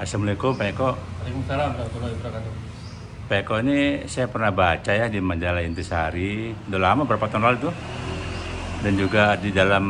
Assalamualaikum Pak Eko. Waalaikumsalam warahmatullahi wabarakatuh. Pak Eko ini saya pernah baca ya di majalah Intisari, udah lama berapa tahun lalu tuh, dan juga di dalam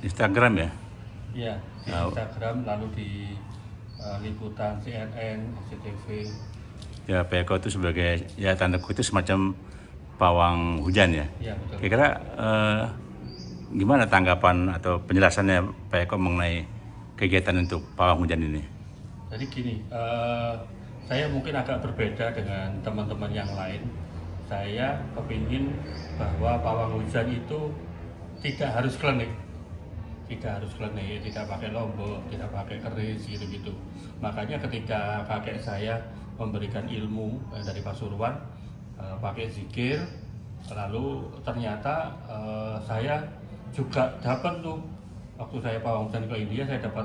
Instagram ya. Iya, di Nah, Instagram lalu di liputan CNN, SCTV. ya Pak Eko itu sebagai ya tanda kutip semacam pawang hujan ya. Iya betul. Kira-kira gimana tanggapan atau penjelasannya Pak Eko mengenai kegiatan untuk pawang hujan ini? Jadi gini, saya mungkin agak berbeda dengan teman-teman yang lain. Saya kepingin bahwa pawang hujan itu tidak harus klinik, tidak pakai lombok, tidak pakai keris gitu-gitu. Makanya ketika kakek saya memberikan ilmu dari Pasuruan, pakai zikir, lalu ternyata saya juga dapat tuh waktu saya pawang hujan ke India, saya dapat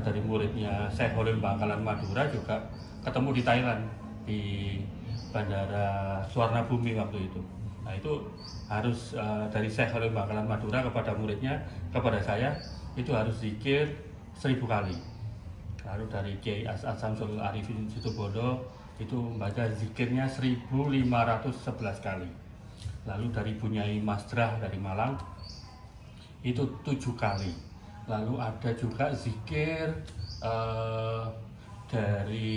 dari muridnya Syekh Holil Bangkalan Madura, juga ketemu di Thailand di Bandara Suwarnabhumi waktu itu. Nah itu harus dari Syekh Holil Bangkalan Madura kepada muridnya, kepada saya itu harus zikir 1000 kali. Lalu dari Kiai As'ad Samsul Arifin Situbondo itu membaca zikirnya 1511 kali. Lalu dari Bunyai Masdrah dari Malang itu 7 kali. Lalu ada juga zikir dari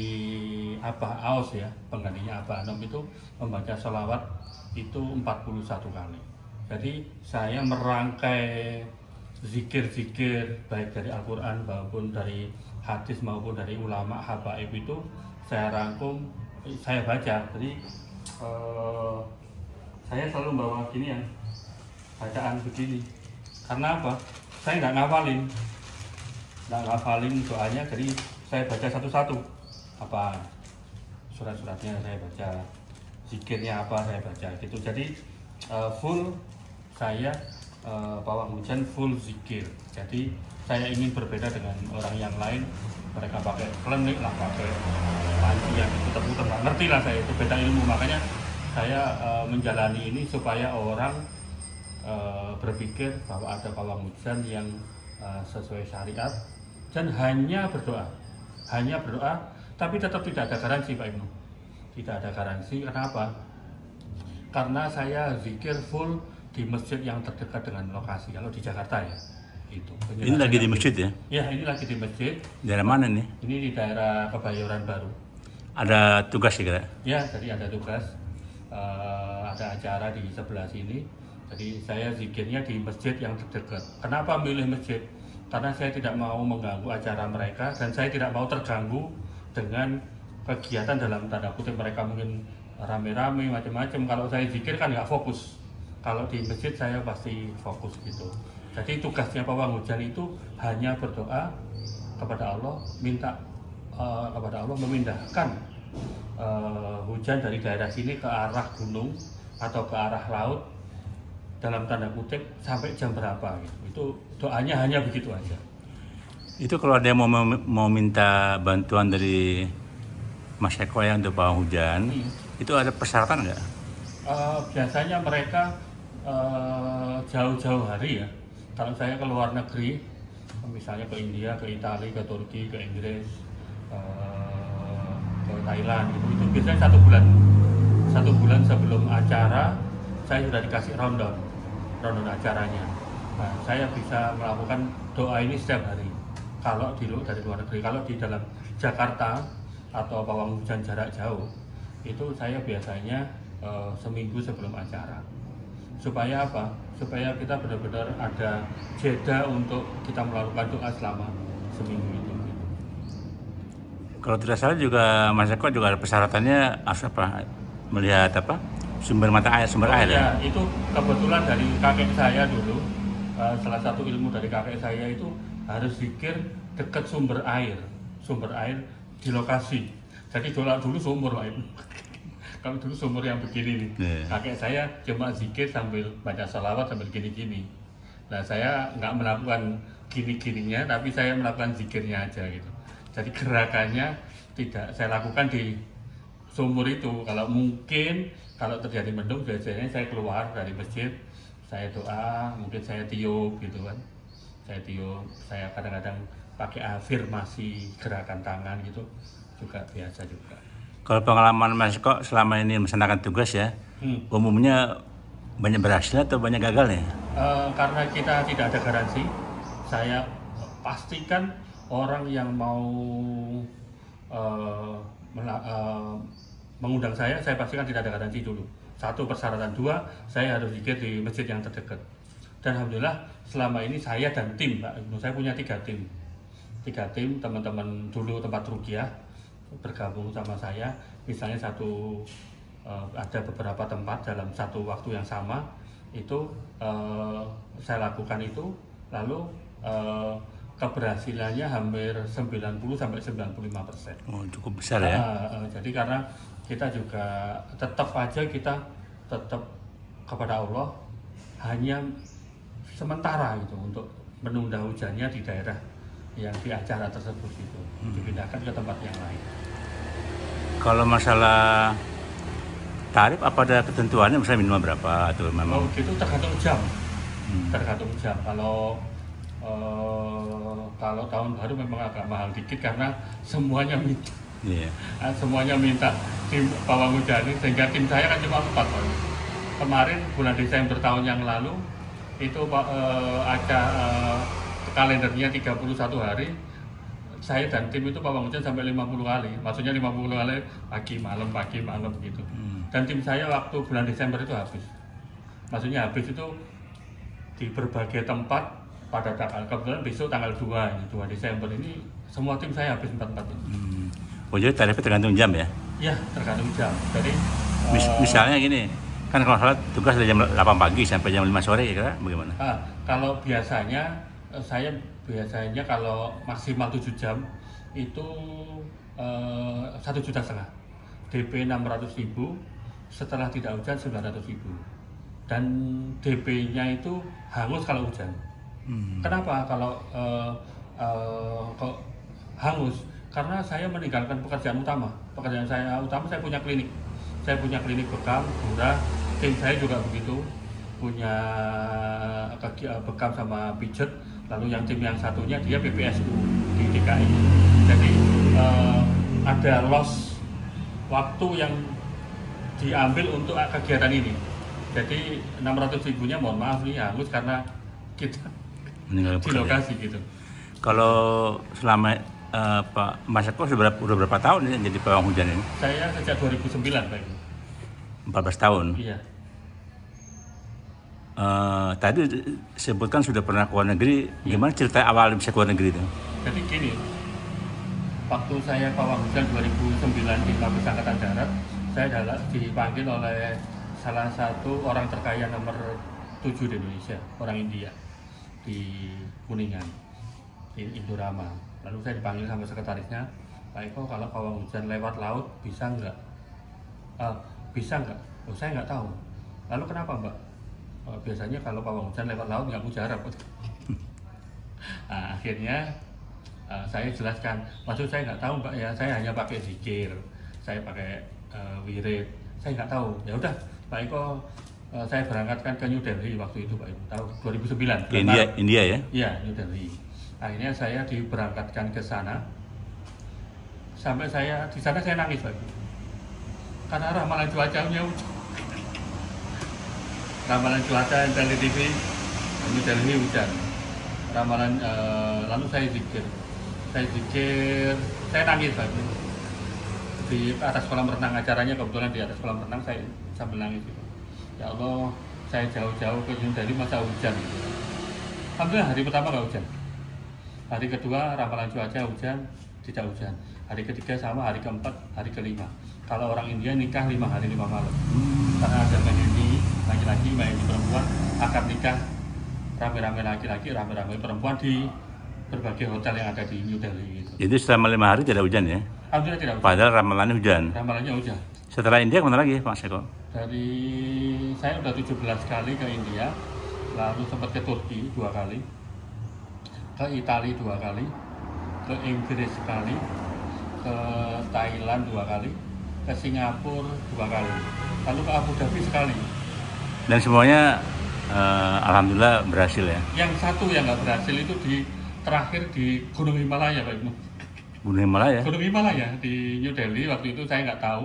Abah Aus ya, penggantinya Abah Anom, itu membaca sholawat itu 41 kali. Jadi saya merangkai zikir-zikir baik dari Al-Quran maupun dari hadis maupun dari ulama habaib itu saya rangkum, saya baca. Jadi saya selalu bawa gini ya, bacaan begini. Karena apa? Saya nggak ngafalin doanya, jadi saya baca satu-satu. Apa surat-suratnya saya baca, zikirnya apa saya baca gitu. Jadi full saya pawang hujan full zikir. Jadi saya ingin berbeda dengan orang yang lain. Mereka pakai klinik lah, pakai panci yang putar-putar, nggak ngerti lah saya, itu beda ilmu. Makanya saya menjalani ini supaya orang berpikir bahwa ada pawang hujan yang sesuai syariat dan hanya berdoa, tapi tetap tidak ada garansi Pak Ibnu, tidak ada garansi. Kenapa? Karena saya zikir full di masjid yang terdekat dengan lokasi. Kalau di Jakarta ya itu. Ini lagi di masjid ya? Ya, ini lagi di masjid. Daerah mana nih? Ini di daerah Kebayoran Baru. Ada tugas ya kira? Ya, jadi ada tugas, ada acara di sebelah sini. Jadi saya zikirnya di masjid yang terdekat. Kenapa milih masjid? Karena saya tidak mau mengganggu acara mereka dan saya tidak mau terganggu dengan kegiatan dalam tanda kutip mereka mungkin rame-rame macam-macam. Kalau saya zikir kan nggak fokus. Kalau di masjid saya pasti fokus gitu. Jadi tugasnya pawang hujan itu hanya berdoa kepada Allah, minta kepada Allah memindahkan hujan dari daerah sini ke arah gunung atau ke arah laut dalam tanda kutip sampai jam berapa gitu. Itu doanya hanya begitu aja. Itu kalau ada yang mau minta bantuan dari Mas Eko yang untuk pawang hujan, itu ada persyaratan nggak? Biasanya mereka jauh-jauh hari ya. Kalau saya ke luar negeri, misalnya ke India, ke Italia, ke Turki, ke Inggris, ke Thailand gitu, itu biasanya 1 bulan sebelum acara saya sudah dikasih rundown acaranya. Nah, saya bisa melakukan doa ini setiap hari. Kalau dari luar negeri, kalau di dalam Jakarta atau pawang hujan jarak jauh, itu saya biasanya seminggu sebelum acara. Supaya apa? Supaya kita benar-benar ada jeda untuk kita melakukan doa selama seminggu itu. Kalau tidak salah juga Mas Eko juga ada persyaratannya, harus apa? Melihat apa? Sumber air Ya, ya? itu kebetulan dari kakek saya dulu. Salah satu ilmu dari kakek saya itu harus zikir dekat sumber air di lokasi. Jadi dulu sumur Pak Ibu. Kalau dulu sumur yang begini nih, kakek saya cuma zikir sambil baca salawat sambil gini-gini. Nah saya nggak melakukan gini-gininya, tapi saya melakukan zikirnya aja gitu. Jadi gerakannya tidak saya lakukan di sumur itu. Kalau terjadi mendung, biasanya saya keluar dari masjid, saya doa, mungkin saya tiup gitu kan. Saya kadang-kadang pakai afirmasi gerakan tangan gitu juga biasa juga. Kalau pengalaman Mas Eko selama ini melaksanakan tugas ya, umumnya banyak berhasil atau banyak gagal nih? Karena kita tidak ada garansi, saya pastikan orang yang mau mengundang saya pastikan tidak ada garansi dulu. Satu, persyaratan. Dua, saya harus zikir di masjid yang terdekat. Dan alhamdulillah selama ini saya dan tim, Pak, saya punya 3 tim. 3 tim, teman-teman dulu tempat ruqyah bergabung sama saya. Misalnya ada beberapa tempat dalam satu waktu yang sama, itu saya lakukan itu, lalu keberhasilannya hampir 90-95%. Oh, cukup besar ya. Jadi karena kita juga tetap kepada Allah, hanya sementara gitu untuk menunda hujannya di daerah yang di acara tersebut itu dipindahkan ke tempat yang lain. Kalau masalah tarif apa ada ketentuannya, misalnya minimal berapa atau memang? Gitu tergantung jam. Tergantung jam. Kalau tahun baru memang agak mahal dikit karena semuanya minta. Semuanya minta tim pawang hujan, sehingga tim saya kan cuma 4 orang. Kemarin bulan Desember tahun yang lalu itu kalendernya 31 hari, saya dan tim itu pawang hujan sampai 50 kali. Maksudnya 50 kali pagi malam gitu. Dan tim saya waktu bulan Desember itu habis. Maksudnya habis itu di berbagai tempat pada kebetulan besok tanggal 2 Desember ini semua tim saya habis 4 itu. Oh, jadi tarifnya tergantung jam ya? Iya, tergantung jam. Jadi misalnya gini, kan kalau salah tugas dari jam 8 pagi sampai jam 5 sore ya, bagaimana? Kalau biasanya saya kalau maksimal 7 jam itu 1,5 juta. DP 600.000, setelah tidak hujan 900.000. Dan DP-nya itu hangus kalau hujan. Kenapa kalau kok hangus? Karena saya meninggalkan pekerjaan utama. Pekerjaan saya utama, saya punya klinik. Saya punya klinik bekam, murah. Tim saya juga begitu, punya bekam sama pijet. Lalu yang tim yang satunya dia PPSU di DKI. Jadi ada loss waktu yang diambil untuk kegiatan ini. Jadi 600.000-nya mohon maaf nih hangus karena kita di lokasi gitu. Kalau selama Pak Mas Eko udah berapa tahun ya jadi pawang hujan ini? Saya sejak 2009 Pak. 14 tahun? Iya. Tadi sebutkan sudah pernah ke luar negeri, gimana cerita awal bisa ke luar negeri itu? Jadi gini, waktu saya pawang hujan 2009 di Mabes Angkatan Darat, saya dipanggil oleh salah satu orang terkaya nomor 7 di Indonesia, orang India, di Kuningan, di Indorama. Lalu saya dipanggil sama sekretarisnya, Pak Eko, kalau pawang hujan lewat laut bisa nggak? Bisa nggak? Oh, saya nggak tahu. Lalu kenapa Mbak? Biasanya kalau pawang hujan lewat laut nggak mujarab. Akhirnya saya jelaskan, maksud saya nggak tahu Mbak ya, saya hanya pakai zikir, saya pakai wirid, saya nggak tahu. Ya udah Pak Eko, saya berangkatkan ke New Delhi waktu itu Pak Eko, tahun 2009. India ya? Iya, New Delhi. Akhirnya saya diberangkatkan ke sana. Sampai di sana saya nangis Pak Eko. Karena ramalan cuacanya hujan. Ramalan cuaca dari TV, New Delhi hujan. Ramalan lalu saya zikir, saya nangis Pak Eko. Di atas kolam renang, acaranya kebetulan di atas kolam renang, saya sambil nangis gitu. Ya Allah, saya jauh-jauh ke New Delhi masa hujan. Alhamdulillah hari pertama nggak hujan. Hari kedua ramalan cuaca hujan, tidak hujan. Hari ketiga sama, hari keempat, hari kelima. Kalau orang India nikah 5 hari 5 malam. Karena ada Mehndi laki-laki, Mehndi perempuan, akad nikah rame-rame laki-laki, rame-rame perempuan di berbagai hotel yang ada di New Delhi. Gitu. Jadi selama 5 hari tidak hujan ya? Alhamdulillah tidak hujan. Padahal ramalannya hujan. Ramalannya hujan. Setelah India kemana lagi Pak Eko? Saya udah 17 kali ke India, lalu sempat ke Turki 2 kali, ke Italia 2 kali, ke Inggris sekali, ke Thailand 2 kali, ke Singapura 2 kali, lalu ke Abu Dhabi sekali. Dan semuanya alhamdulillah berhasil ya? Yang satu yang nggak berhasil itu di terakhir di Gunung Himalaya, Pak Ibnu. Gunung Himalaya. Gunung Himalaya di New Delhi, waktu itu saya nggak tahu.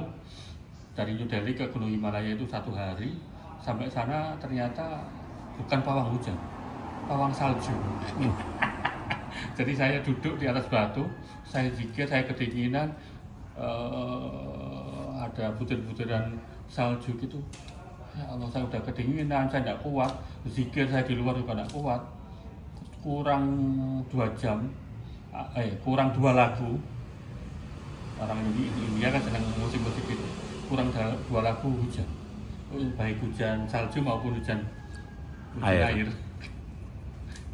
Dari New Delhi ke Gunung Himalaya itu 1 hari. Sampai sana ternyata bukan pawang hujan, pawang salju. Jadi saya duduk di atas batu, saya zikir, saya kedinginan, ada butir-butiran salju gitu. Ya Allah, saya udah kedinginan, saya tidak kuat. Zikir saya di luar juga tidak kuat. Kurang 2 jam, kurang 2 lagu. Orang India kan sedang musik-musik itu. Kurang 2 lagu hujan. Baik hujan salju maupun hujan air.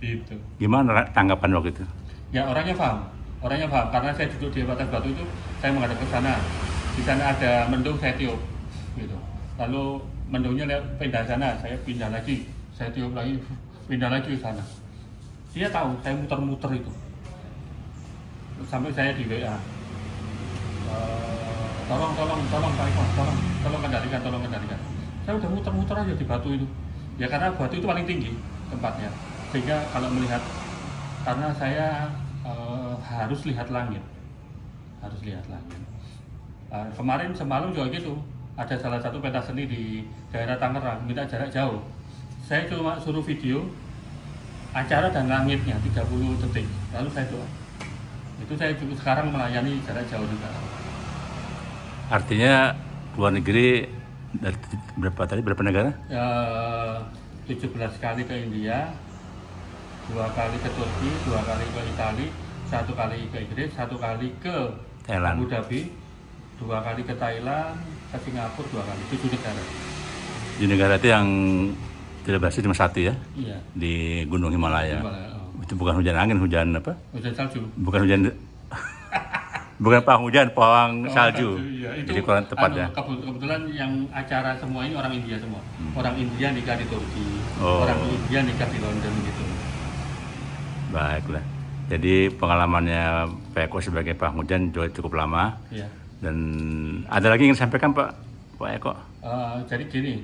Gitu. Gimana tanggapan waktu itu? Ya orangnya paham karena saya duduk di atas batu itu, saya menghadap ke sana. Di sana ada mendung, saya tiup gitu. Lalu mendungnya pindah sana, saya pindah lagi, saya tiup lagi, pindah lagi ke sana. Dia tahu saya muter-muter itu. Sampai saya di WA. Tolong Pak Eko, tolong kendalikan. Saya udah muter-muter aja di batu itu. Ya karena batu itu paling tinggi tempatnya. Sehingga kalau melihat, karena saya harus lihat langit. Kemarin semalam juga gitu, ada salah satu pentas seni di daerah Tangerang minta jarak jauh. Saya cuma suruh video acara dan langitnya 30 detik, lalu saya doa. Itu saya juga sekarang melayani jarak jauh juga. Artinya luar negeri dari berapa negara? 17 kali ke India, 2 kali ke Turki, 2 kali ke Italia, 1 kali ke Inggris, 1 kali ke Thailand, Abu Dhabi, 2 kali ke Thailand, ke Singapura 2 kali, 7 negara. Di negara itu yang tidak berhasil cuma 1 ya? Iya. Di Gunung Himalaya. Itu bukan hujan angin, hujan apa? Hujan salju. Bukan hujan, bukan pawang hujan, pawang salju. Iya. Jadi kurang tepat ya. Kebetulan yang acara semua ini orang India semua. Orang India nikah di Turki, Oh. orang India nikah di London gitu. Baiklah. Jadi pengalamannya Pak Eko sebagai pawang hujan juga cukup lama. Iya. Dan ada lagi yang disampaikan Pak Eko? Jadi gini,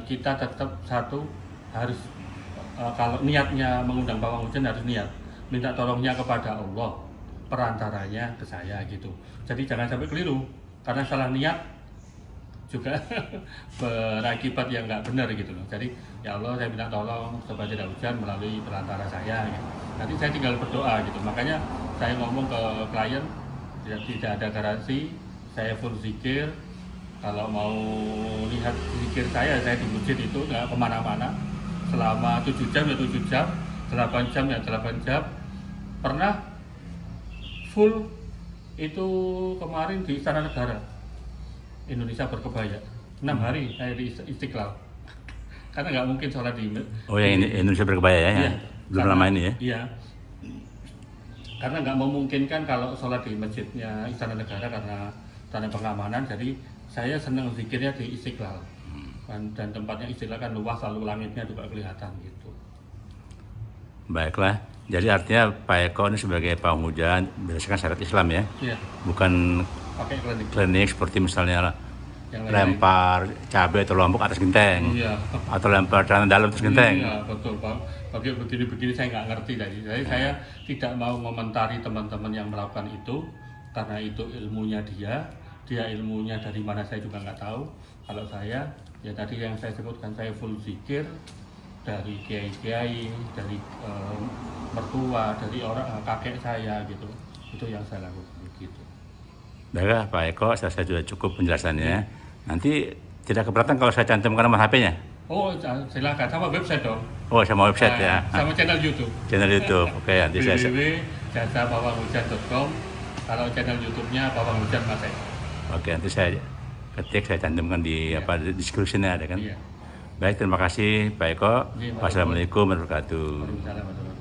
kita tetap satu harus, kalau niatnya mengundang pawang hujan harus niat minta tolongnya kepada Allah, perantaranya ke saya gitu. Jadi jangan sampai keliru, karena salah niat juga berakibat yang nggak benar gitu loh. Jadi ya Allah, saya minta tolong supaya tidak hujan melalui perantara saya gitu. Nanti saya tinggal berdoa gitu. Makanya saya ngomong ke klien, tidak ada garansi, saya full zikir. Kalau mau lihat zikir saya di masjid itu nggak kemana-mana, selama 7 jam ya 7 jam, 8 jam ya 8 jam. Pernah full itu kemarin di Istana Negara Indonesia Berkebaya, 6 hari saya di Istiqlal. Karena nggak mungkin sholat di yang Indonesia Berkebaya ya? Iya, belum lama ini ya? Iya, karena nggak memungkinkan kalau sholat di masjidnya Istana Negara karena tanda pengamanan. Jadi saya senang zikirnya di Istiqlal, dan tempatnya Istiqlal kan luas, lalu langitnya juga kelihatan gitu. Baiklah, jadi artinya Pak Eko ini sebagai pawang hujan berdasarkan syariat Islam ya? Iya. Bukan Pakai klinik seperti misalnya yang lempar cabai atau lombok atas genteng, iya, atau lempar celana dalam atas genteng. Iya, betul Pak. Bagi begini saya nggak ngerti tadi. Jadi saya tidak mau komentari teman-teman yang melakukan itu, karena itu ilmunya dia ilmunya dari mana saya juga nggak tahu. Kalau saya, ya tadi yang saya sebutkan, saya full zikir dari kiai-kiai, dari mertua, dari orang kakek saya gitu. Itu yang saya lakukan gitu. Baiklah Pak Eko, saya sudah cukup penjelasannya. Nanti tidak keberatan kalau saya cantumkan nomor HP-nya? Oh, silakan, sama website dong. Oh, sama website ya? Sama channel YouTube. Channel YouTube, oke. Nanti saya www.jasapawanghujan.com. Kalau channel YouTube-nya Pawang Hujan Mas Eko. Oke, nanti saya ketik, saya cantumkan di description-nya ada kan? Iya. Baik, terima kasih Pak Eko. Iya, Wassalamualaikum warahmatullahi wabarakatuh. Waalaikumsalam warahmatullahi wabarakatuh.